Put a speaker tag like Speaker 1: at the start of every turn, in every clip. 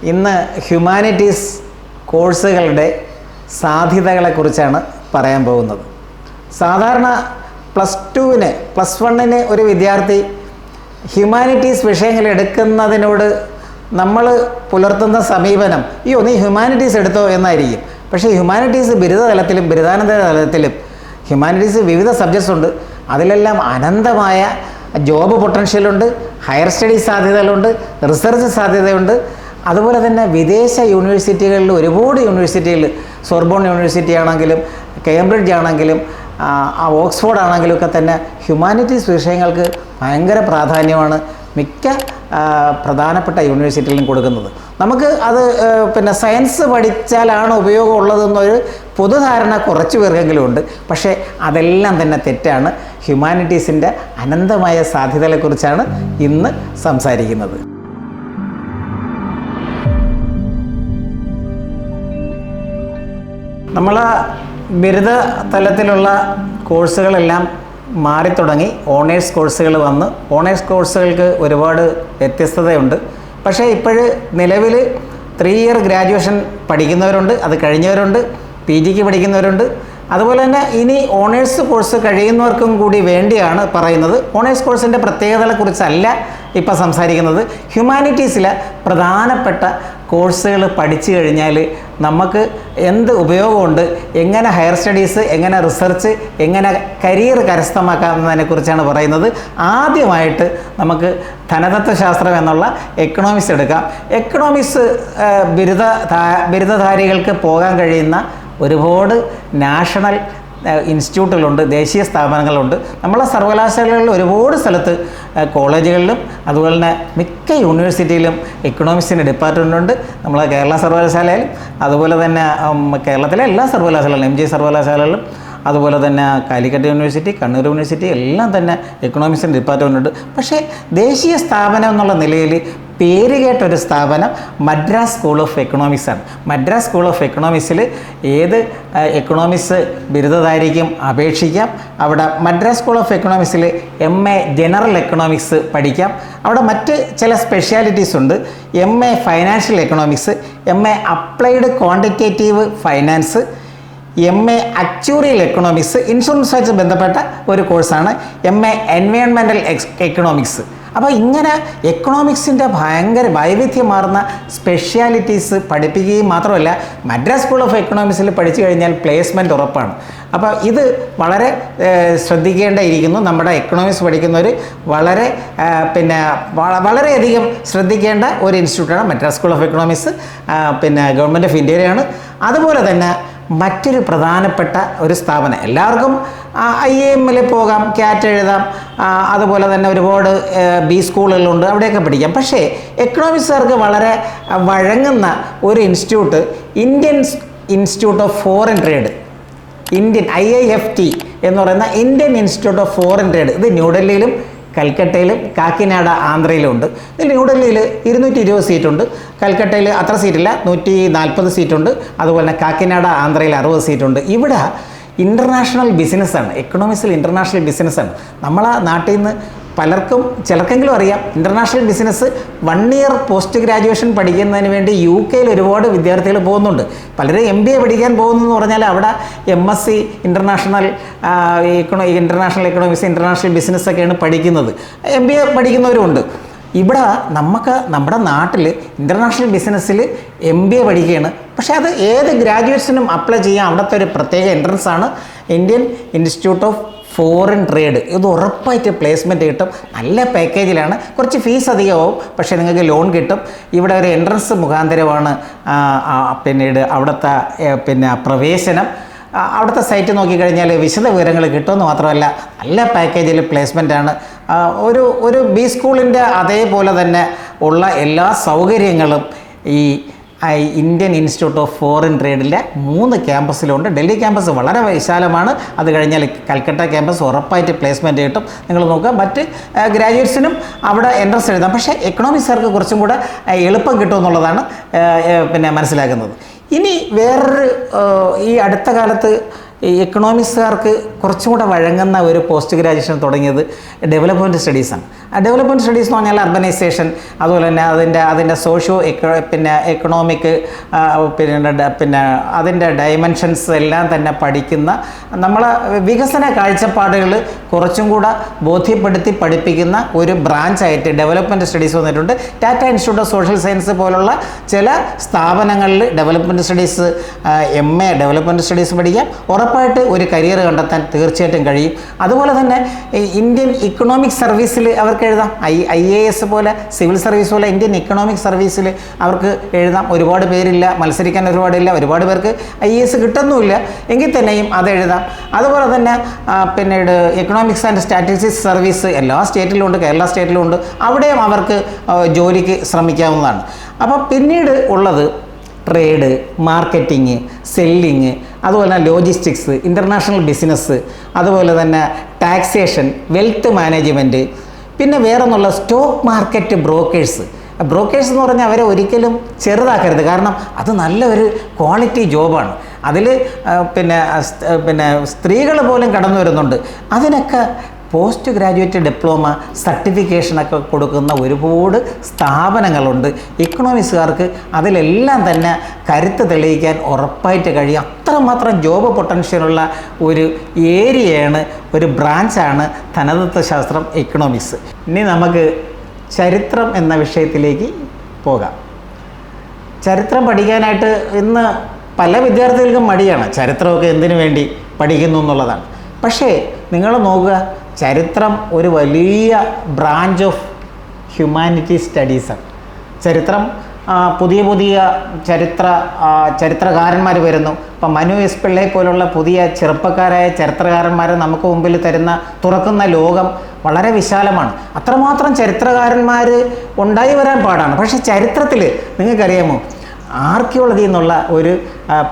Speaker 1: ഇന്ന് ഹ്യൂമാനിറ്റീസ് കോഴ്സുകളുടെ സാധ്യതകളെക്കുറിച്ചാണ് പറയാൻ പോകുന്നത്. സാധാരണ +1 ഒരു വിദ്യാർത്ഥി ഹ്യൂമാനിറ്റീസ് വിഷയങ്ങൾ എടുക്കുന്നതിനോട് നമ്മൾ പുലർത്തുന്ന സമീപനം നീ ഹ്യൂമാനിറ്റീസ് എടുത്തോ എന്നായിരിക്കും. പക്ഷേ ഹ്യൂമാനിറ്റീസ് ബിരുദതലത്തിലും ബിരുദാനന്തര തലത്തിലും ഹ്യൂമാനിറ്റീസ് വിവിധ സബ്ജക്ട്സ് ഉണ്ട്. അതിലെല്ലാം അനന്തമായ ജോബ് പൊട്ടൻഷ്യലുണ്ട്, ഹയർ സ്റ്റഡീസ് സാധ്യതകളുണ്ട്, റിസർച്ച് സാധ്യതയുണ്ട്. അതുപോലെ തന്നെ വിദേശ യൂണിവേഴ്സിറ്റികളിൽ ഒരുപാട് യൂണിവേഴ്സിറ്റികളിൽ സോർബോൺ യൂണിവേഴ്സിറ്റി ആണെങ്കിലും കേംബ്രിഡ്ജ് ആണെങ്കിലും ഓക്സ്ഫോർഡ് ആണെങ്കിലും ഒക്കെ തന്നെ ഹ്യൂമാനിറ്റീസ് വിഷയങ്ങൾക്ക് ഭയങ്കര പ്രാധാന്യമാണ് മിക്ക പ്രധാനപ്പെട്ട യൂണിവേഴ്സിറ്റികളിലും കൊടുക്കുന്നത്. നമുക്ക് അത് സയൻസ് പഠിച്ചാലാണ് ഉപയോഗം ഉള്ളതെന്നൊരു പൊതുധാരണ കുറച്ച് പേർക്കെങ്കിലും ഉണ്ട്. പക്ഷേ അതെല്ലാം തന്നെ തെറ്റാണ്. ഹ്യൂമാനിറ്റീസിൻ്റെ അനന്തമായ സാധ്യതകളെക്കുറിച്ചാണ് ഇന്ന് സംസാരിക്കുന്നത്. നമ്മൾ ബിരുദ തലത്തിലുള്ള കോഴ്സുകളെല്ലാം മാറിത്തുടങ്ങി. ഓണേഴ്സ് കോഴ്സുകൾ വന്ന് ഓണേഴ്സ് കോഴ്സുകൾക്ക് ഒരുപാട് വ്യത്യസ്തതയുണ്ട്. പക്ഷേ നിലവിൽ 3 ഇയർ ഗ്രാജുവേഷൻ പഠിക്കുന്നവരുണ്ട്, അത് കഴിഞ്ഞവരുണ്ട്, PGക്ക് പഠിക്കുന്നവരുണ്ട്. അതുപോലെ തന്നെ ഇനി ഓണേഴ്സ് കോഴ്സ് കഴിയുന്നവർക്കും കൂടി വേണ്ടിയാണ് പറയുന്നത്. ഓണേഴ്സ് കോഴ്സിൻ്റെ പ്രത്യേകതകളെക്കുറിച്ചല്ല ഇപ്പോൾ സംസാരിക്കുന്നത്. ഹ്യൂമാനിറ്റീസിലെ പ്രധാനപ്പെട്ട കോഴ്സുകൾ പഠിച്ചു കഴിഞ്ഞാൽ നമുക്ക് എന്ത് ഉപയോഗമുണ്ട്, എങ്ങനെ ഹയർ സ്റ്റഡീസ്, എങ്ങനെ റിസർച്ച്, എങ്ങനെ കരിയർ കരസ്ഥമാക്കാമെന്നതിനെക്കുറിച്ചാണ് പറയുന്നത്. ആദ്യമായിട്ട് നമുക്ക് ധനതത്വശാസ്ത്രം എന്നുള്ള എക്കണോമിക്സ് എടുക്കാം. എക്കണോമിക്സ് ബിരുദധാരികൾക്ക് പോകാൻ കഴിയുന്ന ഒരുപാട് നാഷണൽ ഇൻസ്റ്റിറ്റ്യൂട്ടുകളുണ്ട്, ദേശീയ സ്ഥാപനങ്ങളുണ്ട്. നമ്മളെ സർവകലാശാലകളിൽ ഒരുപാട് സ്ഥലത്ത് കോളേജുകളിലും അതുപോലെ തന്നെ മിക്ക യൂണിവേഴ്സിറ്റിയിലും എക്കണോമിക്സിൻ്റെ ഡിപ്പാർട്ട്മെൻ്റ് ഉണ്ട്. നമ്മളെ കേരള സർവകലാശാലയിലും അതുപോലെ തന്നെ കേരളത്തിലെ എല്ലാ സർവകലാശാലകളും MG സർവകലാശാലകളിലും അതുപോലെ തന്നെ കാലിക്കറ്റ് യൂണിവേഴ്സിറ്റി, കണ്ണൂർ യൂണിവേഴ്സിറ്റി എല്ലാം തന്നെ എക്കണോമിക്സിൻ്റെ ഡിപ്പാർട്ട്മെൻ്റ് ഉണ്ട്. പക്ഷേ ദേശീയ സ്ഥാപനം എന്നുള്ള നിലയിൽ പേരുകേട്ടൊരു സ്ഥാപനം മദ്രാസ് സ്കൂൾ ഓഫ് എക്കണോമിക്സ് ആണ്. മദ്രാസ് സ്കൂൾ ഓഫ് എക്കണോമിക്സിൽ ഏത് എക്കണോമിക്സ് ബിരുദധാരിക്കും അപേക്ഷിക്കാം. അവിടെ മദ്രാസ് സ്കൂൾ ഓഫ് എക്കണോമിക്സിൽ MA ജനറൽ എക്കണോമിക്സ് പഠിക്കാം. അവിടെ മറ്റ് ചില സ്പെഷ്യാലിറ്റീസ് ഉണ്ട്. MA financial economics, MA applied quantitative finance, MA actuarial economics, ഇൻഷുറൻസുമായിട്ട് ബന്ധപ്പെട്ട ഒരു കോഴ്സാണ് MA എൻവയോൺമെൻറ്റൽ എക്കണോമിക്സ്. അപ്പോൾ ഇങ്ങനെ എക്കണോമിക്സിൻ്റെ ഭയങ്കര വൈവിധ്യമാർന്ന സ്പെഷ്യാലിറ്റീസ് പഠിപ്പിക്കുകയും മാത്രമല്ല മദ്രാസ് സ്കൂൾ ഓഫ് എക്കണോമിക്സിൽ പഠിച്ചു കഴിഞ്ഞാൽ പ്ലേസ്മെൻറ്റ് ഉറപ്പാണ്. അപ്പോൾ ഇത് വളരെ ശ്രദ്ധിക്കേണ്ടിയിരിക്കുന്നു. നമ്മുടെ എക്കണോമിക്സ് പഠിക്കുന്നവർ വളരെയധികം ശ്രദ്ധിക്കേണ്ട ഒരു ഇൻസ്റ്റിറ്റ്യൂട്ടാണ് Madras school of economics. Government of ഇന്ത്യയിലാണ്. അതുപോലെ തന്നെ മറ്റൊരു പ്രധാനപ്പെട്ട ഒരു സ്ഥാപനം, എല്ലാവർക്കും IIMൽ പോകാം, ക്യാറ്റ് എഴുതാം, അതുപോലെ തന്നെ ഒരുപാട് B സ്കൂളുകളുണ്ട്, അവിടെയൊക്കെ പഠിക്കാം. പക്ഷേ എക്കണോമിക്സുകാർക്ക് വളരെ വഴങ്ങുന്ന ഒരു institute Indian institute of foreign trade, IIFT എന്ന് പറയുന്ന Indian institute of foreign trade. ഇത് ന്യൂഡൽഹിയിലും കൽക്കട്ടയിലും കാക്കിനാഡ ആന്ധ്രയിലും ഉണ്ട്. ഇതിൽ ന്യൂഡൽഹിയിൽ 220 സീറ്റുണ്ട്, കൽക്കട്ടയിൽ അത്ര സീറ്റില്ല, 140 സീറ്റുണ്ട്. അതുപോലെ തന്നെ കാക്കിനാഡ ആന്ധ്രയിൽ 60 സീറ്റുണ്ട്. ഇവിടെ ഇൻ്റർനാഷണൽ ബിസിനസ്സാണ്, എക്കണോമിക്സിൽ ഇൻ്റർനാഷണൽ ബിസിനസ്സാണ്. നമ്മളെ നാട്ടിൽ നിന്ന് പലർക്കും ചിലർക്കെങ്കിലും അറിയാം international business 1 year post graduation പഠിക്കുന്നതിന് വേണ്ടി UK ഒരുപാട് വിദ്യാർത്ഥികൾ പോകുന്നുണ്ട്. പലരും MBA പഠിക്കാൻ പോകുന്നതെന്ന് പറഞ്ഞാൽ അവിടെ MSc ഇൻ്റർനാഷണൽ എക്കണോമിക്സ്, ഇൻ്റർനാഷണൽ ബിസിനസ്സൊക്കെയാണ് പഠിക്കുന്നത്. MBA പഠിക്കുന്നവരുമുണ്ട്. ഇവിടെ നമ്മുടെ നാട്ടിൽ ഇൻ്റർനാഷണൽ ബിസിനസ്സിൽ MBA പഠിക്കുകയാണ്. പക്ഷേ അത് ഏത് ഗ്രാജുവേറ്റ്സിനും അപ്ലൈ ചെയ്യാം. അവിടുത്തെ ഒരു പ്രത്യേക എൻട്രൻസാണ് Indian institute of foreign trade. ഇത് ഉറപ്പായിട്ട് പ്ലേസ്മെൻറ്റ് കിട്ടും. നല്ല പാക്കേജിലാണ്. കുറച്ച് ഫീസ് അധികമാവും, പക്ഷേ നിങ്ങൾക്ക് ലോൺ കിട്ടും. ഇവിടെ ഒരു എൻട്രൻസ് മുഖാന്തരമാണ് പിന്നീട് അവിടുത്തെ പ്രവേശനം. അവിടുത്തെ സൈറ്റ് നോക്കിക്കഴിഞ്ഞാൽ വിശദ വിവരങ്ങൾ കിട്ടുമെന്ന് മാത്രമല്ല നല്ല പാക്കേജിൽ പ്ലേസ്മെൻറ്റാണ്. ഒരു B സ്കൂളിൻ്റെ അതേപോലെ തന്നെ ഉള്ള എല്ലാ സൗകര്യങ്ങളും ഈ ഇന്ത്യൻ ഇൻസ്റ്റിറ്റ്യൂട്ട് ഓഫ് ഫോറിൻ ട്രേഡിലെ 3 ക്യാമ്പസിലുണ്ട്. ഡൽഹി ക്യാമ്പസ് വളരെ വിശാലമാണ്. അത് കഴിഞ്ഞാൽ കൽക്കട്ട ക്യാമ്പസ് ഉറപ്പായിട്ട് പ്ലേസ്മെൻറ്റ് കിട്ടും. നിങ്ങൾ നോക്കുക, മറ്റ് ഗ്രാജുവേറ്റ്സിനും അവിടെ എൻട്രൻസ് എഴുതാം. പക്ഷേ എക്കണോമിക്സുകാർക്ക് കുറച്ചും കൂടെ എളുപ്പം കിട്ടുമെന്നുള്ളതാണ് മനസ്സിലാക്കുന്നത്. ഇനി വേറൊരു ഈ അടുത്ത കാലത്ത് ഈ എക്കണോമിക്സുകാർക്ക് കുറച്ചും കൂടെ വഴങ്ങുന്ന ഒരു പോസ്റ്റ് ഗ്രാജുവേഷൻ തുടങ്ങിയത് ഡെവലപ്മെൻറ്റ് സ്റ്റഡീസാണ്. ആ ഡെവലപ്മെൻറ്റ് സ്റ്റഡീസ് എന്ന് പറഞ്ഞാൽ അർബനൈസേഷൻ, അതുപോലെ തന്നെ അതിൻ്റെ സോഷ്യോ എക്കണോമിക് പിന്നെ അതിൻ്റെ ഡയമെൻഷൻസ് എല്ലാം തന്നെ പഠിക്കുന്ന, നമ്മളെ വികസന കാഴ്ചപ്പാടുകൾ കുറച്ചും കൂടെ ബോധ്യപ്പെടുത്തി പഠിപ്പിക്കുന്ന ഒരു ബ്രാഞ്ചായിട്ട് ഡെവലപ്മെൻറ്റ് സ്റ്റഡീസ് വന്നിട്ടുണ്ട്. Tata institute of social science പോലുള്ള ചില സ്ഥാപനങ്ങളിൽ development studies MA development studies പഠിക്കാം. ഉറപ്പായിട്ട് ഒരു കരിയർ കണ്ടെത്താൻ തീർച്ചയായിട്ടും കഴിയും. അതുപോലെ തന്നെ ഇന്ത്യൻ ഇക്കണോമിക് സർവീസിൽ അവർക്ക് എഴുതാം. IAS പോലെ, സിവിൽ സർവീസ് പോലെ ഇന്ത്യൻ ഇക്കണോമിക് സർവീസിൽ അവർക്ക് എഴുതാം. ഒരുപാട് പേരില്ല, മത്സരിക്കാൻ ഒരുപാട് പേർക്ക് IAS കിട്ടുന്നുമില്ല, എങ്കിൽ തന്നെയും അത് എഴുതാം. അതുപോലെ തന്നെ പിന്നീട് എക്കണോമിക്സ് ആൻഡ് സ്റ്റാറ്റിസ്റ്റിക്സ് സർവീസ് എല്ലാ സ്റ്റേറ്റിലും ഉണ്ട്, കേരള സ്റ്റേറ്റിലും ഉണ്ട്. അവിടെയും അവർക്ക് ജോലിക്ക് ശ്രമിക്കാവുന്നതാണ്. അപ്പോൾ പിന്നീട് ഉള്ളത് ട്രേഡ്, മാർക്കറ്റിങ്, സെല്ലിങ്, അതുപോലെ തന്നെ ലോജിസ്റ്റിക്സ്, ഇൻ്റർനാഷണൽ ബിസിനസ്, അതുപോലെ തന്നെ ടാക്സേഷൻ, വെൽത്ത് മാനേജ്മെൻറ്റ്, പിന്നെ വേറൊന്നുള്ള സ്റ്റോക്ക് മാർക്കറ്റ് ബ്രോക്കേഴ്സ് എന്ന് പറഞ്ഞാൽ അവരെ ഒരിക്കലും ചെറുതാക്കരുത്. കാരണം അത് നല്ലൊരു ക്വാളിറ്റി ജോബാണ്. അതിൽ പിന്നെ സ്ത്രീകൾ പോലും കടന്നു വരുന്നുണ്ട്. അതിനൊക്കെ പോസ്റ്റ് ഗ്രാജുവേറ്റ് ഡിപ്ലോമ സർട്ടിഫിക്കേഷനൊക്കെ കൊടുക്കുന്ന ഒരുപാട് സ്ഥാപനങ്ങളുണ്ട്. ഇക്കണോമിക്സുകാർക്ക് അതിലെല്ലാം തന്നെ കരുത്ത് തെളിയിക്കാൻ ഉറപ്പായിട്ട് കഴിയും. അത്രമാത്രം ജോബ് പൊട്ടൻഷ്യലുള്ള ഒരു ഏരിയയാണ്, ഒരു ബ്രാഞ്ചാണ് ധനതത്വശാസ്ത്രം, എക്കണോമിക്സ്. ഇനി നമുക്ക് ചരിത്രം എന്ന വിഷയത്തിലേക്ക് പോകാം. ചരിത്രം പഠിക്കാനായിട്ട് ഇന്ന് പല വിദ്യാർത്ഥികൾക്കും മടിയാണ്. ചരിത്രമൊക്കെ എന്തിനു വേണ്ടി പഠിക്കുന്നു എന്നുള്ളതാണ്. പക്ഷേ നിങ്ങൾ നോക്കുക, ചരിത്രം ഒരു വലിയ ബ്രാഞ്ച് ഓഫ് ഹ്യൂമാനിറ്റി സ്റ്റഡീസാണ്. ചരിത്രം പുതിയ ചരിത്രകാരന്മാർ വരുന്നു. ഇപ്പം മനു എസ് പിള്ളയെ പോലുള്ള പുതിയ ചെറുപ്പക്കാരായ ചരിത്രകാരന്മാർ നമുക്ക് മുമ്പിൽ തുറക്കുന്ന ലോകം വളരെ വിശാലമാണ്. അത്രമാത്രം ചരിത്രകാരന്മാർ ഉണ്ടായി വരാൻ പാടാണ്. പക്ഷേ ചരിത്രത്തിൽ നിങ്ങൾക്കറിയാമോ, ആർക്കിയോളജി എന്നുള്ള ഒരു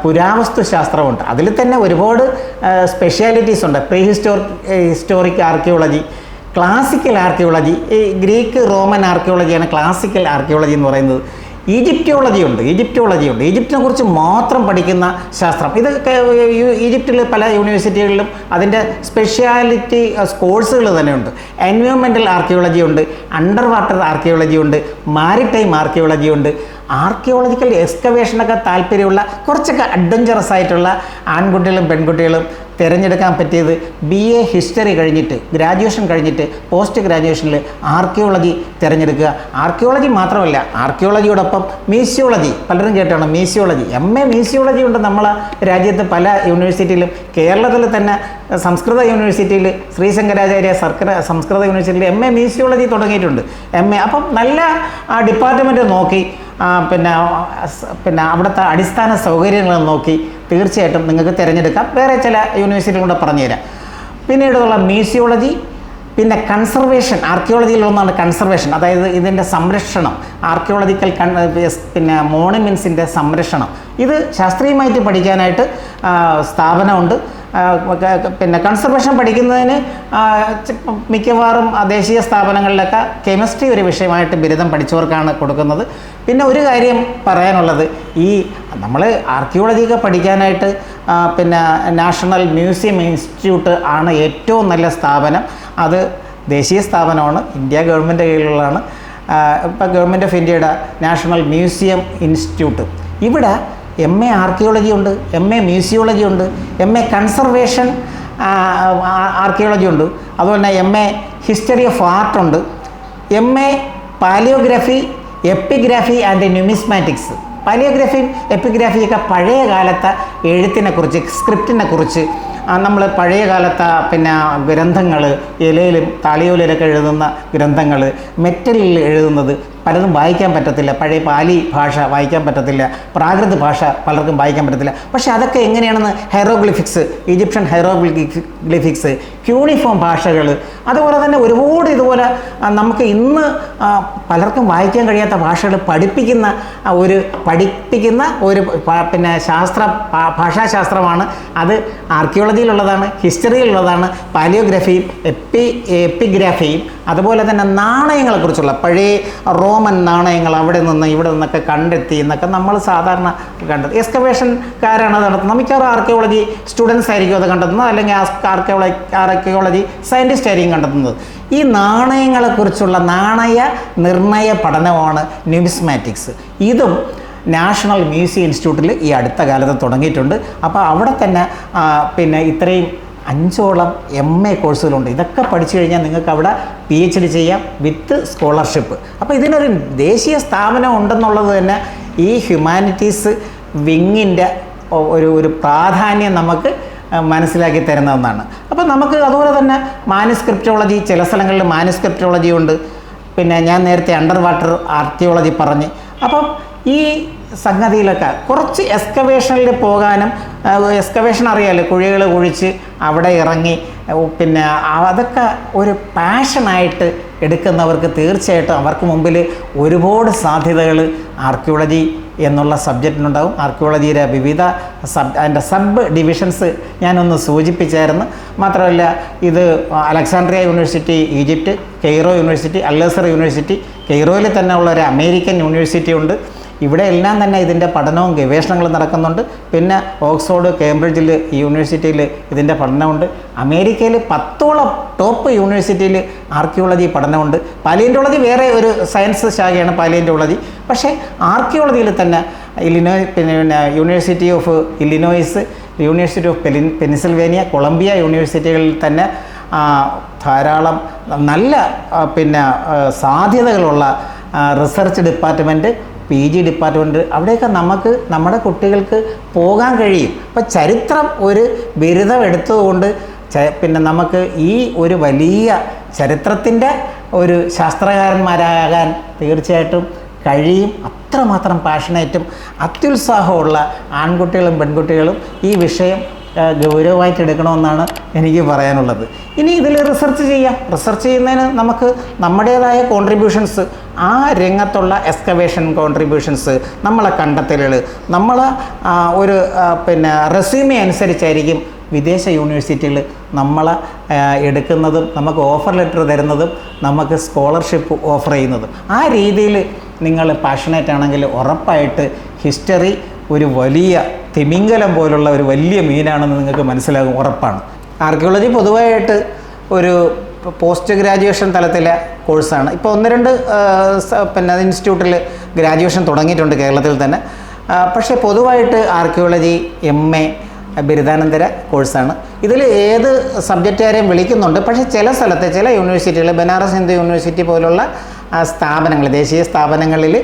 Speaker 1: പുരാവസ്തു ശാസ്ത്രമുണ്ട്. അതിൽ തന്നെ ഒരുപാട് സ്പെഷ്യാലിറ്റീസ് ഉണ്ട്. ഹിസ്റ്റോറിക് ആർക്കിയോളജി, ക്ലാസിക്കൽ ആർക്കിയോളജി, ഈ ഗ്രീക്ക് റോമൻ ആർക്കിയോളജിയാണ് ക്ലാസിക്കൽ ആർക്കിയോളജി എന്ന് പറയുന്നത്. ഈജിപ്റ്റോളജി ഉണ്ട്. ഈജിപ്തിനെ കുറിച്ച് മാത്രം പഠിക്കുന്ന ശാസ്ത്രം. ഇത് ഈജിപ്തിൽ പല യൂണിവേഴ്സിറ്റികളിലും അതിൻ്റെ സ്പെഷ്യാലിറ്റി കോഴ്സുകൾ തന്നെയുണ്ട്. എൻവയോൺമെൻറ്റൽ ആർക്കിയോളജി ഉണ്ട്, അണ്ടർ വാട്ടർ ആർക്കിയോളജി ഉണ്ട്, മാരിടൈം ആർക്കിയോളജി ഉണ്ട്. ആർക്കിയോളജിക്കൽ എക്സ്കവേഷനൊക്കെ താല്പര്യമുള്ള കുറച്ചൊക്കെ അഡ്വഞ്ചറസ് ആയിട്ടുള്ള ആൺകുട്ടികളും പെൺകുട്ടികളും തിരഞ്ഞെടുക്കാൻ പറ്റിയത് BA ഹിസ്റ്ററി കഴിഞ്ഞിട്ട്, ഗ്രാജുവേഷൻ കഴിഞ്ഞിട്ട് പോസ്റ്റ് ഗ്രാജുവേഷനിൽ ആർക്കിയോളജി തിരഞ്ഞെടുക്കുക. ആർക്കിയോളജി മാത്രമല്ല, ആർക്കിയോളജിയോടൊപ്പം മീസിയോളജി, പലരും കേട്ടാണ് മീസിയോളജി, MA മീസിയോളജി ഉണ്ട് നമ്മളെ രാജ്യത്ത് പല യൂണിവേഴ്സിറ്റിയിലും. കേരളത്തിൽ തന്നെ സംസ്കൃത യൂണിവേഴ്സിറ്റിയിൽ, ശ്രീശങ്കരാചാര്യ സംസ്കൃത യൂണിവേഴ്സിറ്റിയിൽ MA മീസിയോളജി തുടങ്ങിയിട്ടുണ്ട്. MA അപ്പം നല്ല ഡിപ്പാർട്ട്മെൻറ്റ് നോക്കി പിന്നെ അവിടുത്തെ അടിസ്ഥാന സൗകര്യങ്ങൾ നോക്കി തീർച്ചയായിട്ടും നിങ്ങൾക്ക് തിരഞ്ഞെടുക്കാം. വേറെ ചില യൂണിവേഴ്സിറ്റികളും കൂടെ പറഞ്ഞുതരാം. പിന്നീടുള്ള മ്യൂസിയോളജി, പിന്നെ കൺസർവേഷൻ. ആർക്കിയോളജിയിൽ ഒന്നാണ് കൺസർവേഷൻ, അതായത് ഇതിൻ്റെ സംരക്ഷണം, ആർക്കിയോളജിക്കൽ മോണുമെൻറ്റ്സിൻ്റെ സംരക്ഷണം. ഇത് ശാസ്ത്രീയമായിട്ട് പഠിക്കാനായിട്ട് സ്ഥാപനമുണ്ട്. പിന്നെ കൺസർവേഷൻ പഠിക്കുന്നതിന് മിക്കവാറും ദേശീയ സ്ഥാപനങ്ങളിലൊക്കെ കെമിസ്ട്രി ഒരു വിഷയമായിട്ട് ബിരുദം പഠിച്ചവർക്കാണ് കൊടുക്കുന്നത്. പിന്നെ ഒരു കാര്യം പറയാനുള്ളത്, ഈ നമ്മൾ ആർക്കിയോളജിയൊക്കെ പഠിക്കാനായിട്ട് നാഷണൽ മ്യൂസിയം ഇൻസ്റ്റിറ്റ്യൂട്ട് ആണ് ഏറ്റവും നല്ല സ്ഥാപനം. അത് ദേശീയ സ്ഥാപനമാണ്, ഇന്ത്യ ഗവൺമെൻറ് കീഴിലുള്ളതാണ്. ഇപ്പോൾ ഗവൺമെൻറ് ഓഫ് ഇന്ത്യയുടെ നാഷണൽ മ്യൂസിയം ഇൻസ്റ്റിറ്റ്യൂട്ട്. ഇവിടെ MA ആർക്കിയോളജി ഉണ്ട്, MA മ്യൂസിയോളജി ഉണ്ട്, MA കൺസർവേഷൻ ആർക്കിയോളജി ഉണ്ട്, അതുപോലെ തന്നെ MA ഹിസ്റ്ററി ഓഫ് ആർട്ട് ഉണ്ട്, MA palaeography, epigraphy and numismatics. പാലിയോഗ്രഫിയും എപ്പിഗ്രാഫിയൊക്കെ പഴയ കാലത്തെ എഴുത്തിനെക്കുറിച്ച്, സ്ക്രിപ്റ്റിനെക്കുറിച്ച്, നമ്മൾ പഴയ കാലത്തെ ഗ്രന്ഥങ്ങൾ, ഇലയിലും താളിയോലയിലൊക്കെ എഴുതുന്ന ഗ്രന്ഥങ്ങൾ, മെറ്റലിൽ എഴുതുന്നത് പലതും വായിക്കാൻ പറ്റത്തില്ല. പഴയ പാലി ഭാഷ വായിക്കാൻ പറ്റത്തില്ല, പ്രാകൃത ഭാഷ പലർക്കും വായിക്കാൻ പറ്റത്തില്ല. പക്ഷേ അതൊക്കെ എങ്ങനെയാണെന്ന് ഹൈറോഗ്ലിഫിക്സ്, ഈജിപ്ഷ്യൻ ഹൈറോഗ്ലിഫിക്സ്, ക്യൂണിഫോം ഭാഷകൾ, അതുപോലെ തന്നെ ഒരുപാട് ഇതുപോലെ നമുക്ക് ഇന്ന് പലർക്കും വായിക്കാൻ കഴിയാത്ത ഭാഷകൾ പഠിപ്പിക്കുന്ന ഒരു പിന്നെ ഭാഷാശാസ്ത്രമാണ്. അത് ആർക്കിയോളജിയിലുള്ളതാണ്, ഹിസ്റ്ററിയിലുള്ളതാണ്, പാലിയോഗ്രഫിയും എപ്പിഗ്രാഫിയും, അതുപോലെ തന്നെ നാണയങ്ങളെക്കുറിച്ചുള്ള പഴയ റോമൻ നാണയങ്ങൾ അവിടെ നിന്ന് ഇവിടെ നിന്നൊക്കെ കണ്ടെത്തി എന്നൊക്കെ നമ്മൾ സാധാരണ കണ്ടത്. എക്സ്കവേഷൻകാരാണ് നടത്തുന്നത്. മിക്കവാറും ആർക്കിയോളജി സ്റ്റുഡൻസ് ആയിരിക്കും അത് കണ്ടെത്തുന്നത്, അല്ലെങ്കിൽ ആർക്കിയോളജി സയൻറ്റിസ്റ്റ് ആയിരിക്കും കണ്ടെത്തുന്നത്. ഈ നാണയങ്ങളെക്കുറിച്ചുള്ള നാണയ നിർണയ പഠനമാണ് ന്യൂമിസ്മാറ്റിക്സ്. ഇതും നാഷണൽ മ്യൂസിയം ഇൻസ്റ്റിറ്റ്യൂട്ടിൽ ഈ അടുത്ത കാലത്ത് തുടങ്ങിയിട്ടുണ്ട്. അപ്പോൾ അവിടെ തന്നെ പിന്നെ ഇത്രയും 5ഓളം MA കോഴ്സുകളുണ്ട്. ഇതൊക്കെ പഠിച്ചു കഴിഞ്ഞാൽ നിങ്ങൾക്ക് അവിടെ PhD ചെയ്യാം വിത്ത് സ്കോളർഷിപ്പ്. അപ്പോൾ ഇതിനൊരു ദേശീയ സ്ഥാപനം ഉണ്ടെന്നുള്ളത് തന്നെ ഈ ഹ്യൂമാനിറ്റീസ് വിങ്ങിൻ്റെ ഒരു പ്രാധാന്യം നമുക്ക് മനസ്സിലാക്കി തരുന്ന ഒന്നാണ്. അപ്പോൾ നമുക്ക് അതുപോലെ തന്നെ മാനുസ്ക്രിപ്റ്റോളജി, ചില സ്ഥലങ്ങളിൽ മാനുസ്ക്രിപ്റ്റോളജി ഉണ്ട്. പിന്നെ ഞാൻ നേരത്തെ അണ്ടർ വാട്ടർ ആർക്കിയോളജി പറഞ്ഞ്. അപ്പം ഈ സംഗതിയിലൊക്കെ കുറച്ച് എക്സ്കവേഷനിൽ പോകാനും, എക്സ്കവേഷൻ അറിയാമല്ലോ, കുഴികൾ കുഴിച്ച് അവിടെ ഇറങ്ങി, പിന്നെ അതൊക്കെ ഒരു പാഷനായിട്ട് എടുക്കുന്നവർക്ക് തീർച്ചയായിട്ടും അവർക്ക് മുമ്പിൽ ഒരുപാട് സാധ്യതകൾ ആർക്കിയോളജി എന്നുള്ള സബ്ജക്റ്റിനുണ്ടാകും. ആർക്കിയോളജിയുടെ വിവിധ അതിൻ്റെ സബ് ഡിവിഷൻസ് ഞാനൊന്ന് സൂചിപ്പിച്ചായിരുന്നു. മാത്രമല്ല ഇത് Alexandria university Egypt, Cairo university, Al-Azhar university, കെയ്റോയിൽ തന്നെ ഉള്ള ഒരു അമേരിക്കൻ യൂണിവേഴ്സിറ്റി ഉണ്ട്. ഇവിടെ എല്ലാം തന്നെ ഇതിൻ്റെ പഠനവും ഗവേഷണങ്ങളും നടക്കുന്നുണ്ട്. പിന്നെ ഓക്സ്ഫോർഡ്, കേംബ്രിഡ്ജിൽ യൂണിവേഴ്സിറ്റിയിൽ ഇതിൻ്റെ പഠനമുണ്ട്. അമേരിക്കയിൽ 10ഓളം ടോപ്പ് യൂണിവേഴ്സിറ്റിയിൽ ആർക്കിയോളജി പഠനമുണ്ട്. പാലിയൻറ്റോളജി വേറെ ഒരു സയൻസ് ശാഖയാണ് പാലിയൻറ്റോളജി. പക്ഷേ ആർക്കിയോളജിയിൽ തന്നെ പിന്നെ university of Illinois, university of Pennsylvania, Columbia യൂണിവേഴ്സിറ്റികളിൽ തന്നെ ധാരാളം നല്ല പിന്നെ സാധ്യതകളുള്ള റിസർച്ച് ഡിപ്പാർട്ട്മെൻറ്റ്, PG ഡിപ്പാർട്ട്മെൻറ്റ്, അവിടെയൊക്കെ നമുക്ക് നമ്മുടെ കുട്ടികൾക്ക് പോകാൻ കഴിയും. അപ്പോൾ ചരിത്രം ഒരു ബിരുദം എടുത്തതുകൊണ്ട് പിന്നെ നമുക്ക് ഈ ഒരു വലിയ ചരിത്രത്തിൻ്റെ ഒരു ശാസ്ത്രകാരന്മാരാകാൻ തീർച്ചയായിട്ടും കഴിയും. അത്രമാത്രം പാഷനേറ്റും അത്യുത്സാഹമുള്ള ആൺകുട്ടികളും പെൺകുട്ടികളും ഈ വിഷയം ഗൗരവമായിട്ട് എടുക്കണമെന്നാണ് എനിക്ക് പറയാനുള്ളത്. ഇനി ഇതിൽ റിസർച്ച് ചെയ്യാം. റിസർച്ച് ചെയ്യുന്നതിന് നമുക്ക് നമ്മുടേതായ കോൺട്രിബ്യൂഷൻസ്, ആ രംഗത്തുള്ള എക്സ്കവേഷൻ കോൺട്രിബ്യൂഷൻസ്, നമ്മളെ കണ്ടെത്തലുകൾ, നമ്മൾ ഒരു പിന്നെ റെസ്യൂമെ അനുസരിച്ചായിരിക്കും വിദേശ യൂണിവേഴ്സിറ്റികൾ നമ്മളെ എടുക്കുന്നതും നമുക്ക് ഓഫർ ലെറ്റർ തരുന്നതും നമുക്ക് സ്കോളർഷിപ്പ് ഓഫർ ചെയ്യുന്നതും. ആ രീതിയിൽ നിങ്ങൾ പാഷനേറ്റ് ആണെങ്കിൽ ഉറപ്പായിട്ട് ഹിസ്റ്ററി ഒരു വലിയ തിമിംഗലം പോലുള്ള ഒരു വലിയ മീനാണെന്ന് നിങ്ങൾക്ക് മനസ്സിലാകും, ഉറപ്പാണ്. ആർക്കിയോളജി പൊതുവായിട്ട് ഒരു പോസ്റ്റ് ഗ്രാജുവേഷൻ തലത്തിലെ കോഴ്സാണ്. ഇപ്പോൾ 1-2 പിന്നെ ഇൻസ്റ്റിറ്റ്യൂട്ടിൽ ഗ്രാജുവേഷൻ തുടങ്ങിയിട്ടുണ്ട് കേരളത്തിൽ തന്നെ. പക്ഷേ പൊതുവായിട്ട് ആർക്കിയോളജി MA ബിരുദാനന്തര കോഴ്സാണ്. ഇതിൽ ഏത് സബ്ജക്റ്റുകാരെയും വിളിക്കുന്നുണ്ട്. പക്ഷേ ചില സ്ഥലത്ത് ചില യൂണിവേഴ്സിറ്റികൾ, ബനാറസ് ഹിന്ദു യൂണിവേഴ്സിറ്റി പോലുള്ള സ്ഥാപനങ്ങൾ, ദേശീയ സ്ഥാപനങ്ങളിൽ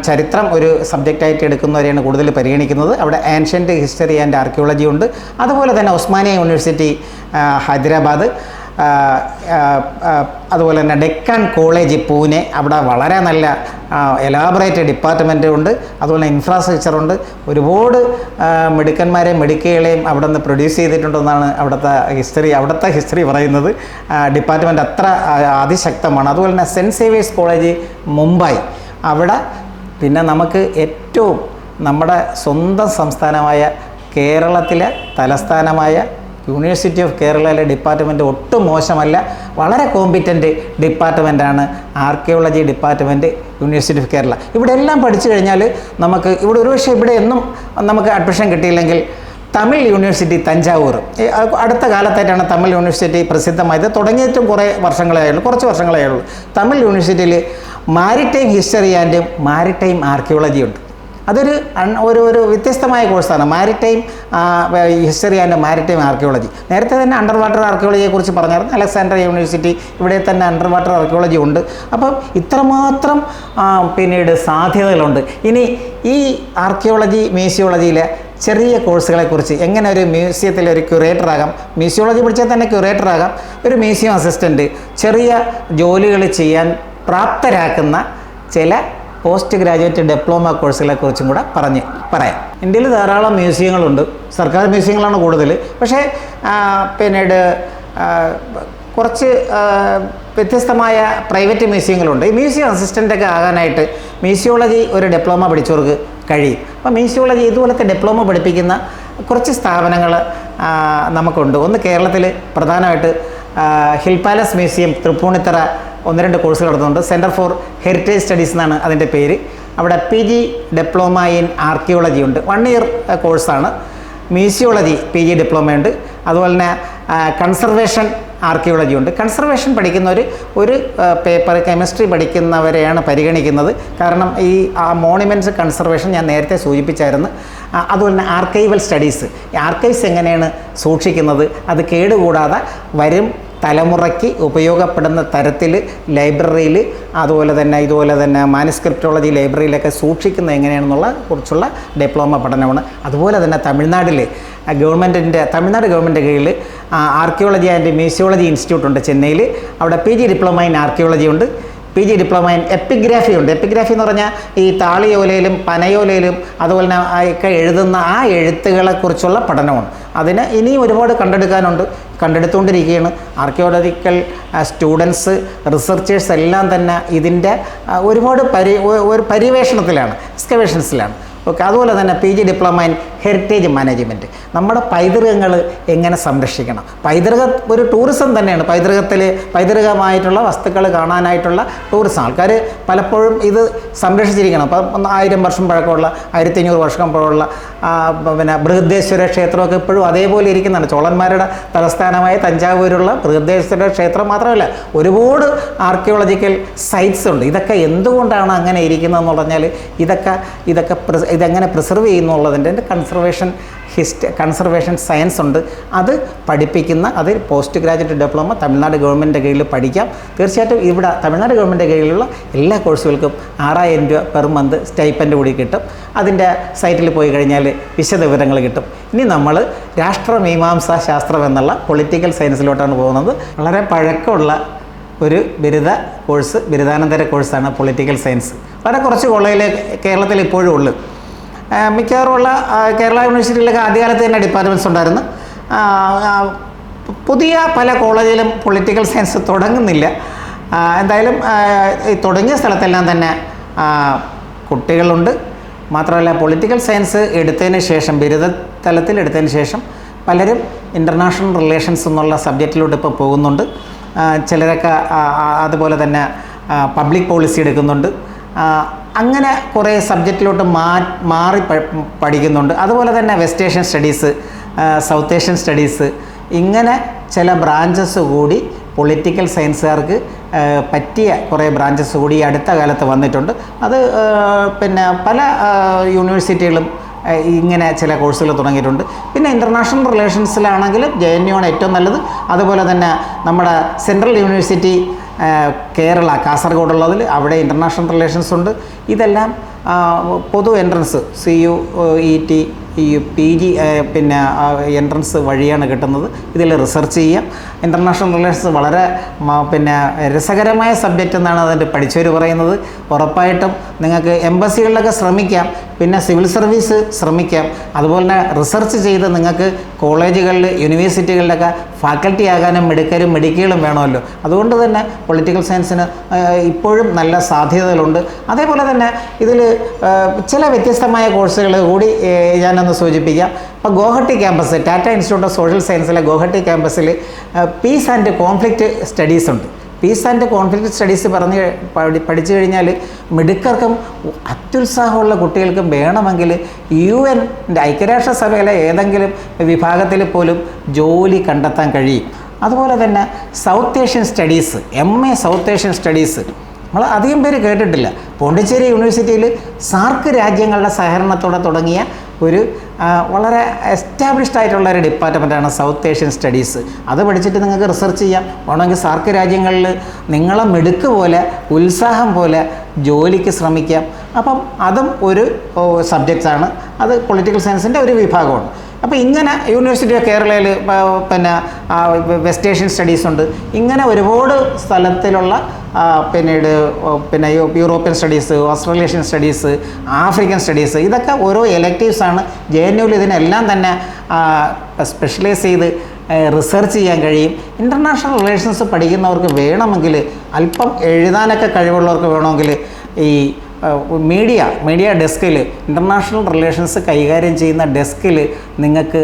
Speaker 1: ചരിത്രം ഒരു സബ്ജക്റ്റായിട്ട് എടുക്കുന്നവരെയാണ് കൂടുതൽ പരിഗണിക്കുന്നത്. അവിടെ ആൻഷ്യൻ്റ് ഹിസ്റ്ററി ആൻഡ് ആർക്കിയോളജി ഉണ്ട്. അതുപോലെ തന്നെ ഉസ്മാനിയ യൂണിവേഴ്സിറ്റി ഹൈദരാബാദ്, അതുപോലെ തന്നെ ഡെക്കാൻ കോളേജ് പൂനെ, അവിടെ വളരെ നല്ല എലാബറേറ്റ് ഡിപ്പാർട്ട്മെൻറ്റ് ഉണ്ട്. അതുപോലെ ഇൻഫ്രാസ്ട്രക്ചറുണ്ട്. ഒരുപാട് മിടുക്കന്മാരെയും മിടുക്കികളെയും അവിടെ നിന്ന് പ്രൊഡ്യൂസ് ചെയ്തിട്ടുണ്ടെന്നാണ് അവിടുത്തെ ഹിസ്റ്ററി പറയുന്നത്. ഡിപ്പാർട്ട്മെൻറ്റ് അത്ര അതിശക്തമാണ്. അതുപോലെ തന്നെ സെൻറ്റ് സേവിയേഴ്സ് കോളേജ് മുംബൈ, അവിടെ പിന്നെ നമുക്ക് ഏറ്റവും നമ്മുടെ സ്വന്തം സംസ്ഥാനമായ കേരളത്തിലെ തലസ്ഥാനമായ യൂണിവേഴ്സിറ്റി ഓഫ് കേരളയിലെ ഡിപ്പാർട്ട്മെൻറ്റ് ഒട്ടും മോശമല്ല, വളരെ കോമ്പിറ്റൻറ്റ് ഡിപ്പാർട്ട്മെൻറ്റാണ് archaeology department, university of Kerala. ഇവിടെ എല്ലാം പഠിച്ചു കഴിഞ്ഞാൽ നമുക്ക് ഇവിടെ ഒരുപക്ഷെ ഇവിടെ ഒന്നും നമുക്ക് അഡ്മിഷൻ കിട്ടിയില്ലെങ്കിൽ തമിഴ് യൂണിവേഴ്സിറ്റി തഞ്ചാവൂർ, അടുത്ത കാലത്തായിട്ടാണ് തമിഴ് യൂണിവേഴ്സിറ്റി പ്രസിദ്ധമായത്. തുടങ്ങിയിട്ടും കുറച്ച് വർഷങ്ങളേ ഉള്ളൂ. തമിഴ് യൂണിവേഴ്സിറ്റിയിൽ maritime history and maritime archaeology ഉണ്ട്. അതൊരു ഒരു വ്യത്യസ്തമായ കോഴ്സാണ്, maritime history and maritime archaeology. നേരത്തെ തന്നെ അണ്ടർ വാട്ടർ ആർക്കിയോളജിയെക്കുറിച്ച് പറഞ്ഞായിരുന്നു. അലക്സാണ്ട്രിയ യൂണിവേഴ്സിറ്റി, ഇവിടെ തന്നെ അണ്ടർ വാട്ടർ ആർക്കിയോളജി ഉണ്ട്. അപ്പം ഇത്രമാത്രം പിന്നീട് സാധ്യതകളുണ്ട്. ഇനി ഈ ആർക്കിയോളജി മ്യൂസിയോളജിയിലെ ചെറിയ കോഴ്സുകളെക്കുറിച്ച്, എങ്ങനെ ഒരു മ്യൂസിയത്തിൽ ഒരു ക്യൂറേറ്ററാകാം, മ്യൂസിയോളജി പഠിച്ചാൽ തന്നെ ക്യൂറേറ്ററാകാം, ഒരു മ്യൂസിയം അസിസ്റ്റൻറ്റ്, ചെറിയ ജോലികൾ ചെയ്യാൻ പ്രാപ്തരാക്കുന്ന ചില പോസ്റ്റ് ഗ്രാജുവേറ്റ് ഡിപ്ലോമ കോഴ്സുകളെക്കുറിച്ചും കൂടെ പറയാം. ഇന്ത്യയിൽ ധാരാളം മ്യൂസിയങ്ങളുണ്ട്. സർക്കാർ മ്യൂസിയങ്ങളാണ് കൂടുതൽ. പക്ഷേ പിന്നീട് കുറച്ച് വ്യത്യസ്തമായ പ്രൈവറ്റ് മ്യൂസിയങ്ങളുണ്ട്. ഈ മ്യൂസിയം അസിസ്റ്റൻ്റൊക്കെ ആകാനായിട്ട് മ്യൂസിയോളജി ഒരു ഡിപ്ലോമ പഠിച്ചവർക്ക് കഴിയും. അപ്പോൾ മ്യൂസിയോളജി ഇതുപോലത്തെ ഡിപ്ലോമ പഠിപ്പിക്കുന്ന കുറച്ച് സ്ഥാപനങ്ങൾ നമുക്കുണ്ട്. ഒന്ന് കേരളത്തിൽ പ്രധാനമായിട്ട് ഹിൽ പാലസ് മ്യൂസിയം തൃപ്പൂണിത്തറ 1-2 കോഴ്സുകൾ നടത്തുന്നുണ്ട്. സെൻറ്റർ ഫോർ ഹെറിറ്റേജ് സ്റ്റഡീസ് എന്നാണ് അതിൻ്റെ പേര്. അവിടെ PG ഡിപ്ലോമ ഇൻ ആർക്കിയോളജി ഉണ്ട്, 1 ഇയർ കോഴ്സാണ്. Museology PG ഡിപ്ലോമയുണ്ട്. അതുപോലെ തന്നെ കൺസർവേഷൻ ആർക്കിയോളജി ഉണ്ട്. കൺസർവേഷൻ പഠിക്കുന്നവർ ഒരു പേപ്പർ കെമിസ്ട്രി പഠിക്കുന്നവരെയാണ് പരിഗണിക്കുന്നത്. കാരണം ഈ മോണുമെൻറ്റ്സ് കൺസർവേഷൻ ഞാൻ നേരത്തെ സൂചിപ്പിച്ചായിരുന്നു. അതുപോലെ തന്നെ ആർക്കൈവൽ സ്റ്റഡീസ്, ആർക്കൈവ്സ് എങ്ങനെയാണ് സൂക്ഷിക്കുന്നത്, അത് കേടുകൂടാതെ വരും തലമുറയ്ക്ക് ഉപയോഗപ്പെടുന്ന തരത്തിൽ ലൈബ്രറിയിൽ അതുപോലെ തന്നെ മാനുസ്ക്രിപ്റ്റോളജി ലൈബ്രറിയിലൊക്കെ സൂക്ഷിക്കുന്നത് എങ്ങനെയാണെന്നുള്ള കുറിച്ചുള്ള ഡിപ്ലോമ പഠനമാണ്. അതുപോലെ തന്നെ തമിഴ്നാട് ഗവൺമെൻറ് കീഴിൽ ആർക്കിയോളജി ആൻഡ് മ്യൂസിയോളജി ഇൻസ്റ്റിറ്റ്യൂട്ട് ഉണ്ട് ചെന്നൈയിൽ. അവിടെ PG ഡിപ്ലോമ ഇൻ ആർക്കിയോളജി ഉണ്ട്, PG ഡിപ്ലോമ ഇൻ എപ്പിഗ്രാഫി ഉണ്ട്. എപ്പിഗ്രാഫി എന്ന് പറഞ്ഞാൽ ഈ താളിയോലയിലും പനയോലയിലും അതുപോലെ തന്നെ ഒക്കെ എഴുതുന്ന ആ എഴുത്തുകളെക്കുറിച്ചുള്ള പഠനമാണ്. അതിന് ഇനിയും ഒരുപാട് കണ്ടെടുത്തുകൊണ്ടിരിക്കുകയാണ്. ആർക്കിയോളജിക്കൽ സ്റ്റുഡൻസ്, റിസർച്ചേഴ്സ് എല്ലാം തന്നെ ഇതിൻ്റെ ഒരുപാട് ഒരു പര്യവേഷണത്തിലാണ്, എക്സ്കവേഷൻസിലാണ്. ഓക്കെ. അതുപോലെ തന്നെ PG diploma in heritage management, നമ്മുടെ പൈതൃകങ്ങൾ എങ്ങനെ സംരക്ഷിക്കണം. പൈതൃകം ഒരു ടൂറിസം തന്നെയാണ്. പൈതൃകമായിട്ടുള്ള വസ്തുക്കൾ കാണാനായിട്ടുള്ള ടൂറിസം. ആൾക്കാർ പലപ്പോഴും ഇത് സംരക്ഷിച്ചിരിക്കണം. അപ്പം 1000 വർഷം പഴക്കമുള്ള 1500 വർഷം പഴക്കമുള്ള ബൃഹദേശ്വര ക്ഷേത്രമൊക്കെ ഇപ്പോഴും അതേപോലെ ഇരിക്കുന്നതാണ്. ചോളന്മാരുടെ തലസ്ഥാനമായ തഞ്ചാവൂരുള്ള ബൃഹദേശ്വര ക്ഷേത്രം മാത്രമല്ല, ഒരുപാട് ആർക്കിയോളജിക്കൽ സൈറ്റ്സ് ഉണ്ട്. ഇതൊക്കെ എന്തുകൊണ്ടാണ് അങ്ങനെ ഇരിക്കുന്നതെന്ന് പറഞ്ഞാൽ ഇതെങ്ങനെ പ്രിസർവ് ചെയ്യുന്നുള്ളതിൻ്റെ കൺസർവേഷൻ സയൻസ് ഉണ്ട്. അത് പഠിപ്പിക്കുന്ന post graduate diploma Tamil Nadu government കീഴിൽ പഠിക്കാം. തീർച്ചയായിട്ടും ഇവിടെ തമിഴ്നാട് ഗവൺമെൻറ് കീഴിലുള്ള എല്ലാ കോഴ്സുകൾക്കും 6000 രൂപ പെർ മന്ത് സ്റ്റൈപ്പൻഡ് കൂടി കിട്ടും. അതിൻ്റെ സൈറ്റിൽ പോയി കഴിഞ്ഞാൽ വിശദ വിവരങ്ങൾ കിട്ടും. ഇനി നമ്മൾ രാഷ്ട്രമീമാംസാ ശാസ്ത്രം എന്നുള്ള പൊളിറ്റിക്കൽ സയൻസിലോട്ടാണ് പോകുന്നത്. വളരെ പഴക്കമുള്ള ഒരു ബിരുദാനന്തര കോഴ്സാണ് പൊളിറ്റിക്കൽ സയൻസ്. വളരെ കുറച്ച് കോളേജിൽ കേരളത്തിൽ ഇപ്പോഴും ഉള്ളു. മിക്കവാറുമുള്ള കേരള യൂണിവേഴ്സിറ്റിയിലൊക്കെ ആദ്യകാലത്ത് തന്നെ ഡിപ്പാർട്ട്മെൻറ്റ്സ് ഉണ്ടായിരുന്നു. പുതിയ പല കോളേജിലും പൊളിറ്റിക്കൽ സയൻസ് തുടങ്ങുന്നില്ല. എന്തായാലും ഈ തുടങ്ങിയ സ്ഥലത്തെല്ലാം തന്നെ കുട്ടികളുണ്ട്. മാത്രമല്ല പൊളിറ്റിക്കൽ സയൻസ് എടുത്തതിന് ശേഷം, ബിരുദതലത്തിൽ എടുത്തതിന് ശേഷം പലരും ഇൻ്റർനാഷണൽ റിലേഷൻസ് എന്നുള്ള സബ്ജക്റ്റിലോട്ട് ഇപ്പോൾ പോകുന്നുണ്ട്. ചിലരൊക്കെ അതുപോലെ തന്നെ പബ്ലിക് പോളിസി എടുക്കുന്നുണ്ട്. അങ്ങനെ കുറേ സബ്ജക്റ്റിലോട്ട് മാറി പഠിക്കുന്നുണ്ട്. അതുപോലെ തന്നെ west Asian studies, south Asian studies, ഇങ്ങനെ ചില ബ്രാഞ്ചസ് കൂടി പൊളിറ്റിക്കൽ സയൻസുകാർക്ക് പറ്റിയ കുറേ ബ്രാഞ്ചസ് കൂടി അടുത്ത കാലത്ത് വന്നിട്ടുണ്ട്. അത് പല യൂണിവേഴ്സിറ്റികളും ഇങ്ങനെ ചില കോഴ്സുകൾ തുടങ്ങിയിട്ടുണ്ട്. പിന്നെ ഇൻ്റർനാഷണൽ റിലേഷൻസിലാണെങ്കിലും JNU ആണ് ഏറ്റവും നല്ലത്. അതുപോലെ തന്നെ നമ്മുടെ സെൻട്രൽ യൂണിവേഴ്സിറ്റി കേരള കാസർഗോഡുള്ളതിൽ അവിടെ ഇൻ്റർനാഷണൽ റിലേഷൻസ് ഉണ്ട്. ഇതെല്ലാം പൊതു എൻട്രൻസ് CUET PG എൻട്രൻസ് വഴിയാണ് കിട്ടുന്നത്. ഇതിൽ റിസർച്ച് ചെയ്യാം. ഇൻ്റർനാഷണൽ റിലേഷൻസ് വളരെ രസകരമായ സബ്ജക്റ്റ് എന്നാണ് അതിൻ്റെ പഠിച്ചവർ പറയുന്നത്. ഉറപ്പായിട്ടും നിങ്ങൾക്ക് എംബസികളിലൊക്കെ ശ്രമിക്കാം, പിന്നെ സിവിൽ സർവീസ് ശ്രമിക്കാം. അതുപോലെ തന്നെ റിസർച്ച് ചെയ്ത് നിങ്ങൾക്ക് കോളേജുകളിൽ യൂണിവേഴ്സിറ്റികളിലൊക്കെ ഫാക്കൽറ്റി ആകാനും മെഡിക്കലും വേണമല്ലോ. അതുകൊണ്ട് തന്നെ പൊളിറ്റിക്കൽ സയൻസിന് ഇപ്പോഴും നല്ല സാധ്യതകളുണ്ട്. അതേപോലെ തന്നെ ഇതിൽ ചില വ്യത്യസ്തമായ കോഴ്സുകൾ കൂടി ഞാനൊന്ന് സൂചിപ്പിക്കാം. ഇപ്പോൾ Guwahati campus, Tata institute of social സയൻസിലെ ഗോഹട്ടി ക്യാമ്പസിൽ പീസ് ആൻഡ് കോൺഫ്ലിക്റ്റ് സ്റ്റഡീസ് ഉണ്ട്. പീസ് ആൻഡ് കോൺഫ്ലിക്റ്റ് സ്റ്റഡീസ് പഠിച്ചു കഴിഞ്ഞാൽ മിടുക്കർക്കും അത്യുത്സാഹമുള്ള കുട്ടികൾക്കും വേണമെങ്കിൽ UN ഐക്യരാഷ്ട്രസഭയിലെ ഏതെങ്കിലും വിഭാഗത്തിൽ പോലും ജോലി കണ്ടെത്താൻ കഴിയും. അതുപോലെ തന്നെ south Asian studies, MA south Asian studies നമ്മൾ അധികം പേര് കേട്ടിട്ടില്ല. പോണ്ടിച്ചേരി യൂണിവേഴ്സിറ്റിയിൽ സാർക്ക് രാജ്യങ്ങളുടെ സഹകരണത്തോടെ തുടങ്ങിയ ഒരു വളരെ എസ്റ്റാബ്ലിഷ്ഡ് ആയിട്ടുള്ള ഒരു ഡിപ്പാർട്ട്മെൻറ്റാണ് സൗത്ത് ഏഷ്യൻ സ്റ്റഡീസ്. അത് പഠിച്ചിട്ട് നിങ്ങൾക്ക് റിസർച്ച് ചെയ്യാം. വേണമെങ്കിൽ സാർക്ക് രാജ്യങ്ങളിൽ നിങ്ങളെ മിടുക്ക് പോലെ, ഉത്സാഹം പോലെ ജോലിക്ക് ശ്രമിക്കാം. അപ്പം അതും ഒരു സബ്ജക്റ്റാണ്. അത് പൊളിറ്റിക്കൽ സയൻസിൻ്റെ ഒരു വിഭാഗമാണ്. അപ്പോൾ ഇങ്ങനെ യൂണിവേഴ്സിറ്റി ഓഫ് കേരളയിൽ വെസ്റ്റ് ഏഷ്യൻ സ്റ്റഡീസ് ഉണ്ട്. ഇങ്ങനെ ഒരുപാട് സ്ഥലത്തിലുള്ള പിന്നീട് European studies, Australian studies, African studies, ഇതൊക്കെ ഓരോ എലക്റ്റീവ്സാണ്. JNUവിൽ ഇതിനെല്ലാം തന്നെ സ്പെഷ്യലൈസ് ചെയ്ത് റിസർച്ച് ചെയ്യാൻ കഴിയും. ഇൻ്റർനാഷണൽ റിലേഷൻസ് പഠിക്കുന്നവർക്ക് വേണമെങ്കിൽ, അല്പം എഴുതാനൊക്കെ കഴിവുള്ളവർക്ക് വേണമെങ്കിൽ ഈ മീഡിയ ഡെസ്കിൽ, ഇൻ്റർനാഷണൽ റിലേഷൻസ് കൈകാര്യം ചെയ്യുന്ന ഡെസ്കിൽ നിങ്ങൾക്ക്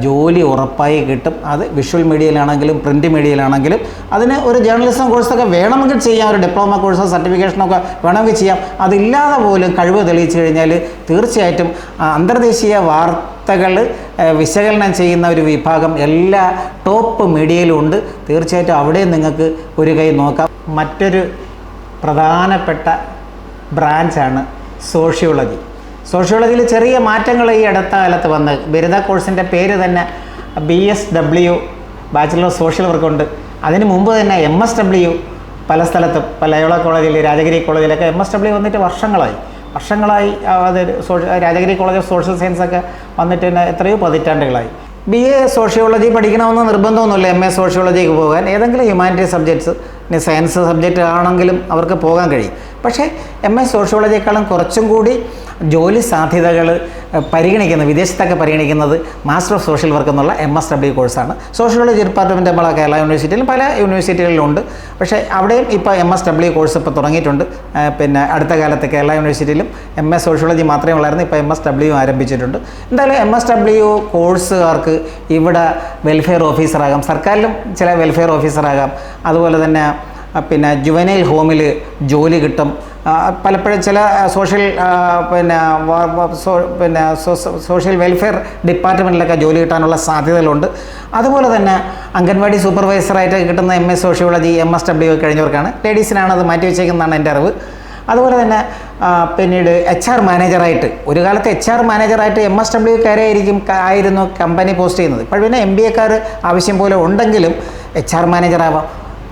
Speaker 1: ജോലി ഉറപ്പായി കിട്ടും. അത് വിഷ്വൽ മീഡിയയിലാണെങ്കിലും പ്രിൻറ്റ് മീഡിയയിലാണെങ്കിലും. അതിന് ഒരു ജേർണലിസം കോഴ്സൊക്കെ വേണമെങ്കിൽ ചെയ്യാം, ഒരു ഡിപ്ലോമ കോഴ്സോ സർട്ടിഫിക്കേഷനൊക്കെ വേണമെങ്കിൽ ചെയ്യാം. അതില്ലാതെ പോലും കഴിവ് തെളിയിച്ചു കഴിഞ്ഞാൽ തീർച്ചയായിട്ടും അന്തർദേശീയ വാർത്തകൾ വിശകലനം ചെയ്യുന്ന ഒരു വിഭാഗം എല്ലാ ടോപ്പ് മീഡിയയിലും ഉണ്ട്. തീർച്ചയായിട്ടും അവിടെയും നിങ്ങൾക്ക് ഒരു കൈ നോക്കാം. മറ്റൊരു പ്രധാനപ്പെട്ട ബ്രാഞ്ചാണ് സോഷ്യോളജി. സോഷ്യോളജിയിൽ ചെറിയ മാറ്റങ്ങൾ ഈ അടുത്ത കാലത്ത് വന്ന്, ബിരുദ കോഴ്സിൻ്റെ പേര് തന്നെ BSW ബാച്ചിലർ ഓഫ് സോഷ്യൽ വർക്കുണ്ട്. അതിന് മുമ്പ് തന്നെ MSW പല സ്ഥലത്തും, ലയോള കോളേജിൽ, രാജഗിരി കോളേജിലൊക്കെ MSW വന്നിട്ട് വർഷങ്ങളായി. അത് Rajagiri college of social science ഒക്കെ വന്നിട്ട് തന്നെ എത്രയോ പതിറ്റാണ്ടുകളായി. BA സോഷ്യോളജി പഠിക്കണമെന്ന് നിർബന്ധമൊന്നുമില്ല MA സോഷ്യോളജിക്ക് പോകാൻ. ഏതെങ്കിലും ഹ്യൂമാനിറ്റീസ് സബ്ജക്ട്സ്, സയൻസ് സബ്ജക്റ്റ് ആണെങ്കിലും അവർക്ക് പോകാൻ കഴിയും. പക്ഷേ MA സോഷ്യോളജിയേക്കാളും കുറച്ചും കൂടി ജോലി സാധ്യതകൾ വിദേശത്തൊക്കെ പരിഗണിക്കുന്നത് മാസ്റ്റർ ഓഫ് സോഷ്യൽ വർക്ക് എന്നുള്ള MSW കോഴ്സാണ്. സോഷ്യോളജി ഡിപ്പാർട്ട്മെൻറ്റ് നമ്മളെ കേരള യൂണിവേഴ്സിറ്റിയിലും പല യൂണിവേഴ്സിറ്റികളിലുണ്ട്. പക്ഷേ അവിടെയും ഇപ്പോൾ MSW കോഴ്സ് ഇപ്പോൾ തുടങ്ങിയിട്ടുണ്ട്. പിന്നെ അടുത്ത കാലത്ത് കേരള യൂണിവേഴ്സിറ്റിയിലും MA സോഷ്യോളജി മാത്രമേ ഉള്ളായിരുന്നു, ഇപ്പോൾ MSW ആരംഭിച്ചിട്ടുണ്ട്. എന്തായാലും MSW കോഴ്സുകാർക്ക് ഇവിടെ വെൽഫെയർ ഓഫീസറാകാം, സർക്കാരിലും ചില വെൽഫെയർ ഓഫീസറാകാം. അതുപോലെ തന്നെ പിന്നെ ജുവനൈൽ ഹോമിൽ ജോലി കിട്ടും. പലപ്പോഴും ചില സോഷ്യൽ വെൽഫെയർ ഡിപ്പാർട്ട്മെൻറ്റിലൊക്കെ ജോലി കിട്ടാനുള്ള സാധ്യതകളുണ്ട്. അതുപോലെ തന്നെ അംഗൻവാടി സൂപ്പർവൈസറായിട്ട് കിട്ടുന്ന MA സോഷ്യോളജി MSW കഴിഞ്ഞവർക്കാണ്. ലേഡീസിനാണ് അത് മാറ്റി വെച്ചേക്കുന്നതാണ് എൻ്റെ അറിവ്. അതുപോലെ തന്നെ പിന്നീട് HR മാനേജറായിട്ട്, ഒരു കാലത്ത് HR മാനേജറായിട്ട് MSW-കാരായിരുന്നു കമ്പനി പോസ്റ്റ് ചെയ്യുന്നത്. ഇപ്പോൾ പിന്നെ MBA-ക്കാർ ആവശ്യം പോലെ ഉണ്ടെങ്കിലും HR മാനേജറാവാം.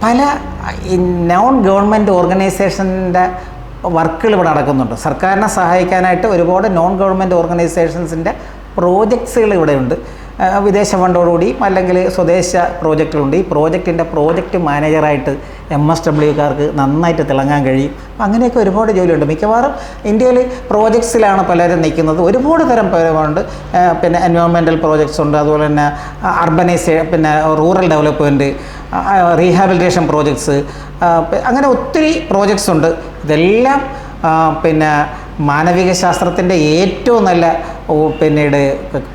Speaker 1: പല നോൺ ഗവൺമെൻറ് ഓർഗനൈസേഷൻ്റെ വർക്കുകൾ ഇവിടെ നടക്കുന്നുണ്ട്. സർക്കാരിനെ സഹായിക്കാനായിട്ട് ഒരുപാട് നോൺ ഗവൺമെൻറ് ഓർഗനൈസേഷൻസിൻ്റെ പ്രോജക്ട്സുകൾ ഇവിടെയുണ്ട്. വിദേശ ഫണ്ടോടുകൂടി അല്ലെങ്കിൽ സ്വദേശ പ്രോജക്റ്റുകളുണ്ട്. ഈ പ്രോജക്റ്റ് മാനേജറായിട്ട് MSW-കാർക്ക് നന്നായിട്ട് തിളങ്ങാൻ കഴിയും. അങ്ങനെയൊക്കെ ഒരുപാട് ജോലിയുണ്ട്. മിക്കവാറും ഇന്ത്യയിൽ പ്രോജക്ട്സിലാണ് പലരും നിൽക്കുന്നത്. ഒരുപാട് തരം പേരുണ്ട്. പിന്നെ എൻവയോൺമെൻറ്റൽ പ്രോജക്ട്സ് ഉണ്ട്, അതുപോലെ തന്നെ പിന്നെ റൂറൽ ഡെവലപ്മെൻറ്റ്, റീഹാബിലിറ്റേഷൻ പ്രോജക്ട്സ്, അങ്ങനെ ഒത്തിരി പ്രോജക്ട്സ് ഉണ്ട്. ഇതെല്ലാം പിന്നെ മാനവിക ശാസ്ത്രത്തിൻ്റെ ഏറ്റവും നല്ല പിന്നീട്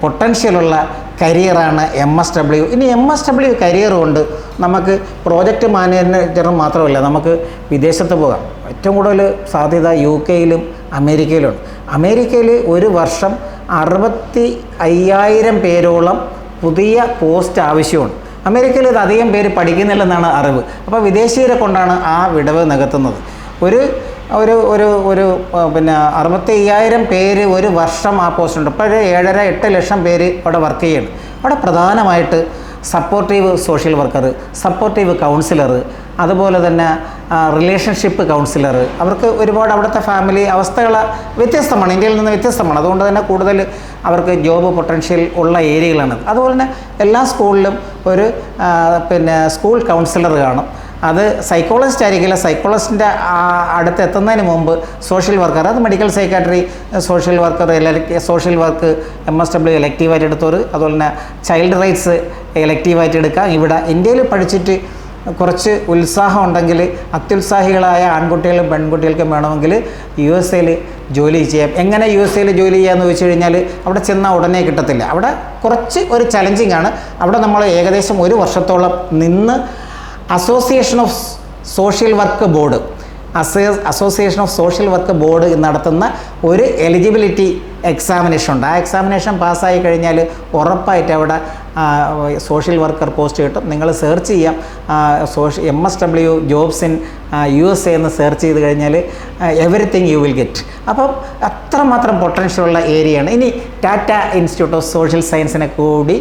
Speaker 1: പൊട്ടൻഷ്യലുള്ള കരിയറാണ് MSW. ഇനി MSW കരിയർ കൊണ്ട് നമുക്ക് പ്രോജക്റ്റ് മാനേജറും മാത്രമല്ല, നമുക്ക് വിദേശത്ത് പോകാം. ഏറ്റവും കൂടുതൽ സാധ്യത UK-യിലും അമേരിക്കയിലുണ്ട്. അമേരിക്കയിൽ ഒരു വർഷം 65,000 പേരോളം പുതിയ പോസ്റ്റ് ആവശ്യമുണ്ട്. അമേരിക്കയിൽ ഇത് അധികം പേര് പഠിക്കുന്നില്ലെന്നാണ് അറിവ്. അപ്പോൾ വിദേശീയരെ കൊണ്ടാണ് ആ വിടവ് നികത്തുന്നത്. ഒരു 65,000 പേര് ഒരു വർഷം ആ പോസ്റ്റുണ്ട്. ഇപ്പോൾ 7.5-8 ലക്ഷം പേര് അവിടെ വർക്ക് ചെയ്യണം. അവിടെ പ്രധാനമായിട്ട് supportive social worker, supportive councillor, അതുപോലെ തന്നെ റിലേഷൻഷിപ്പ് കൗൺസിലർ. അവർക്ക് ഒരുപാട് അവിടുത്തെ ഫാമിലി അവസ്ഥകൾ വ്യത്യസ്തമാണ്, ഇന്ത്യയിൽ നിന്ന് വ്യത്യസ്തമാണ്. അതുകൊണ്ട് തന്നെ കൂടുതൽ അവർക്ക് ജോബ് പൊട്ടൻഷ്യൽ ഉള്ള ഏരിയകളാണ്. അതുപോലെ തന്നെ എല്ലാ സ്കൂളിലും ഒരു സ്കൂൾ കൗൺസിലർ കാണും. അത് സൈക്കോളജിസ്റ്റ് ആയിരിക്കില്ല. സൈക്കോളജിസ്റ്റിൻ്റെ അടുത്ത് എത്തുന്നതിന് മുമ്പ് സോഷ്യൽ വർക്കർ, അത് medical psychiatry, social work MSW എലക്റ്റീവായിട്ട് എടുത്തവർ, അതുപോലെ തന്നെ ചൈൽഡ് റൈറ്റ്സ് എലക്റ്റീവായിട്ട് എടുക്കാം. ഇവിടെ ഇന്ത്യയിൽ പഠിച്ചിട്ട് കുറച്ച് ഉത്സാഹം ഉണ്ടെങ്കിൽ അത്യുത്സാഹികളായ ആൺകുട്ടികളും പെൺകുട്ടികൾക്കും വേണമെങ്കിൽ USA-ൽ ജോലി ചെയ്യാം. എങ്ങനെ USA-ൽ ജോലി ചെയ്യാമെന്ന് ചോദിച്ചു കഴിഞ്ഞാൽ അവിടെ ചെന്നാൽ ഉടനെ കിട്ടത്തില്ല. അവിടെ കുറച്ച് ഒരു ചലഞ്ചിങ് ആണ്. അവിടെ നമ്മൾ ഏകദേശം 1 വർഷത്തോളം നിന്ന് association of social work board നടത്തുന്ന ഒരു എലിജിബിലിറ്റി എക്സാമിനേഷൻ ഉണ്ട്. ആ എക്സാമിനേഷൻ പാസ്സായി കഴിഞ്ഞാൽ ഉറപ്പായിട്ട് അവിടെ സോഷ്യൽ വർക്കർ പോസ്റ്റ് കിട്ടും. നിങ്ങൾ സെർച്ച് ചെയ്യാം, MSW ജോബ്സ് ഇൻ USA എന്ന് സെർച്ച് ചെയ്ത് കഴിഞ്ഞാൽ എവറിത്തിങ് യു വിൽ ഗെറ്റ്. അപ്പം അത്രമാത്രം പൊട്ടൻഷ്യലുള്ള ഏരിയയാണ്. ഇനി ടാറ്റ ഇൻസ്റ്റിറ്റ്യൂട്ട് ഓഫ് സോഷ്യൽ സയൻസിനെ കൂടി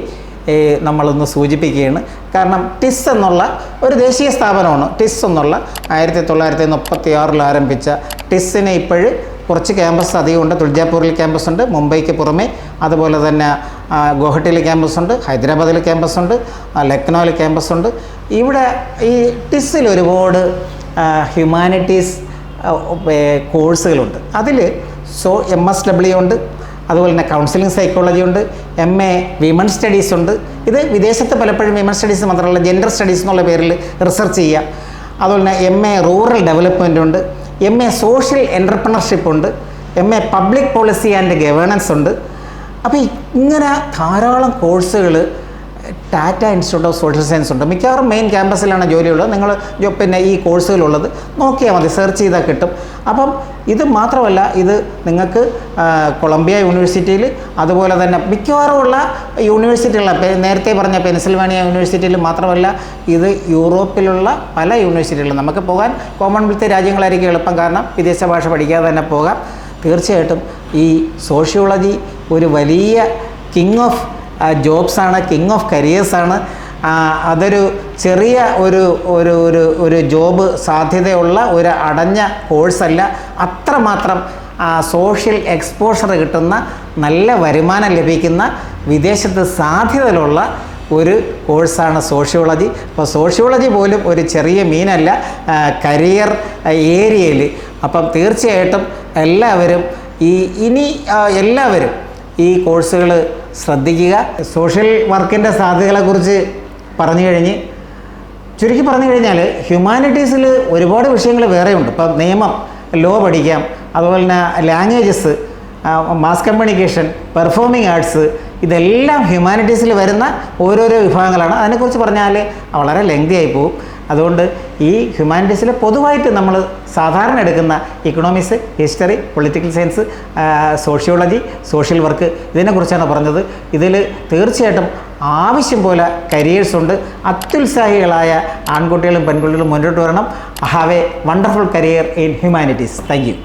Speaker 1: നമ്മളൊന്ന് സൂചിപ്പിക്കുകയാണ്. കാരണം TISS എന്നുള്ള ഒരു ദേശീയ സ്ഥാപനമാണ്. TISS എന്നുള്ള 1936 ആരംഭിച്ച TISS-ന് ഇപ്പോഴും കുറച്ച് ക്യാമ്പസ് അധികമുണ്ട്. തുൾജാപൂരിൽ ക്യാമ്പസ് ഉണ്ട്, മുംബൈക്ക് പുറമെ. അതുപോലെ തന്നെ ഗുവാഹട്ടിയിൽ ക്യാമ്പസ് ഉണ്ട്, ഹൈദരാബാദിൽ ക്യാമ്പസ് ഉണ്ട്, ലക്നൗവിൽ ക്യാമ്പസ് ഉണ്ട്. ഇവിടെ ഈ TISS-ൽ ഒരുപാട് ഹ്യൂമാനിറ്റീസ് കോഴ്സുകളുണ്ട്. അതിൽ MSW ഉണ്ട്, അതുപോലെ തന്നെ കൗൺസിലിംഗ് സൈക്കോളജി ഉണ്ട്, MA വിമൺ സ്റ്റഡീസ് ഉണ്ട്, ഇത് വിദേശത്ത് പലപ്പോഴും വിമൻ സ്റ്റഡീസ് മാത്രമല്ല ജെൻഡർ സ്റ്റഡീസ് എന്നുള്ള പേരിൽ റിസർച്ച് ചെയ്യാം. അതുപോലെ തന്നെ MA റൂറൽ ഡെവലപ്മെൻ്റ് ഉണ്ട്, MA സോഷ്യൽ എൻ്റർപ്രണർഷിപ്പ് ഉണ്ട്, MA public policy and governance ഉണ്ട്. അപ്പോൾ ഇങ്ങനെ ധാരാളം കോഴ്സുകൾ Tata institute of social science ഉണ്ട്. മിക്കവാറും മെയിൻ ക്യാമ്പസിലാണ് ജോലിയുള്ളത്. നിങ്ങൾ പിന്നെ ഈ കോഴ്സുകളുള്ളത് നോക്കിയാൽ മതി, സെർച്ച് ചെയ്താൽ കിട്ടും. അപ്പം ഇത് മാത്രമല്ല, ഇത് നിങ്ങൾക്ക് കൊളംബിയ യൂണിവേഴ്സിറ്റിയിൽ അതുപോലെ തന്നെ മിക്കവാറുമുള്ള യൂണിവേഴ്സിറ്റികളിൽ, നേരത്തെ പറഞ്ഞ പെൻസിൽവാനിയ യൂണിവേഴ്സിറ്റിയിൽ മാത്രമല്ല, ഇത് യൂറോപ്പിലുള്ള പല യൂണിവേഴ്സിറ്റികളിലും നമുക്ക് പോകാൻ കോമൺവെൽത്ത് രാജ്യങ്ങളായിരിക്കും എളുപ്പം, കാരണം വിദേശ ഭാഷ പഠിക്കാതെ തന്നെ പോകാം. തീർച്ചയായിട്ടും ഈ സോഷ്യോളജി ഒരു വലിയ കിങ് ഓഫ് ജോബ്സാണ്, കിങ് ഓഫ് കരിയേഴ്സാണ്. അതൊരു ചെറിയ ഒരു ജോബ് സാധ്യതയുള്ള ഒരു അടഞ്ഞ കോഴ്സല്ല. അത്രമാത്രം സോഷ്യൽ എക്സ്പോഷർ കിട്ടുന്ന, നല്ല വരുമാനം ലഭിക്കുന്ന, വിദേശത്ത് സാധ്യതയുള്ള ഒരു കോഴ്സാണ് സോഷ്യോളജി. അപ്പോൾ സോഷ്യോളജി പോലും ഒരു ചെറിയ മീനല്ല കരിയർ ഏരിയയിൽ. അപ്പം തീർച്ചയായിട്ടും എല്ലാവരും എല്ലാവരും ഈ കോഴ്സുകൾ ശ്രദ്ധിക്കുക. സോഷ്യൽ വർക്കിൻ്റെ സാധ്യതകളെക്കുറിച്ച് ചുരുക്കി പറഞ്ഞു കഴിഞ്ഞാൽ ഹ്യൂമാനിറ്റീസിൽ ഒരുപാട് വിഷയങ്ങൾ വേറെയുണ്ട്. ഇപ്പം നിയമം, ലോ പഠിക്കാം, അതുപോലെ തന്നെ languages, mass communication, performing arts, ഇതെല്ലാം ഹ്യൂമാനിറ്റീസിൽ വരുന്ന ഓരോരോ വിഭാഗങ്ങളാണ്. അതിനെക്കുറിച്ച് പറഞ്ഞാൽ വളരെ ലെങ്തി ആയി പോകും. അതുകൊണ്ട് ഈ ഹ്യൂമാനിറ്റീസിൽ പൊതുവായിട്ട് നമ്മൾ സാധാരണ എടുക്കുന്ന economics, history, political science, sociology, social work, ഇതിനെക്കുറിച്ചാണ് പറഞ്ഞത്. ഇതിൽ തീർച്ചയായിട്ടും ആവശ്യം പോലെ കരിയേഴ്സ് ഉണ്ട്. അത്യുത്സാഹികളായ ആൺകുട്ടികളും പെൺകുട്ടികളും മുന്നോട്ട് വരണം. Have A wonderful career in humanities. Thank you.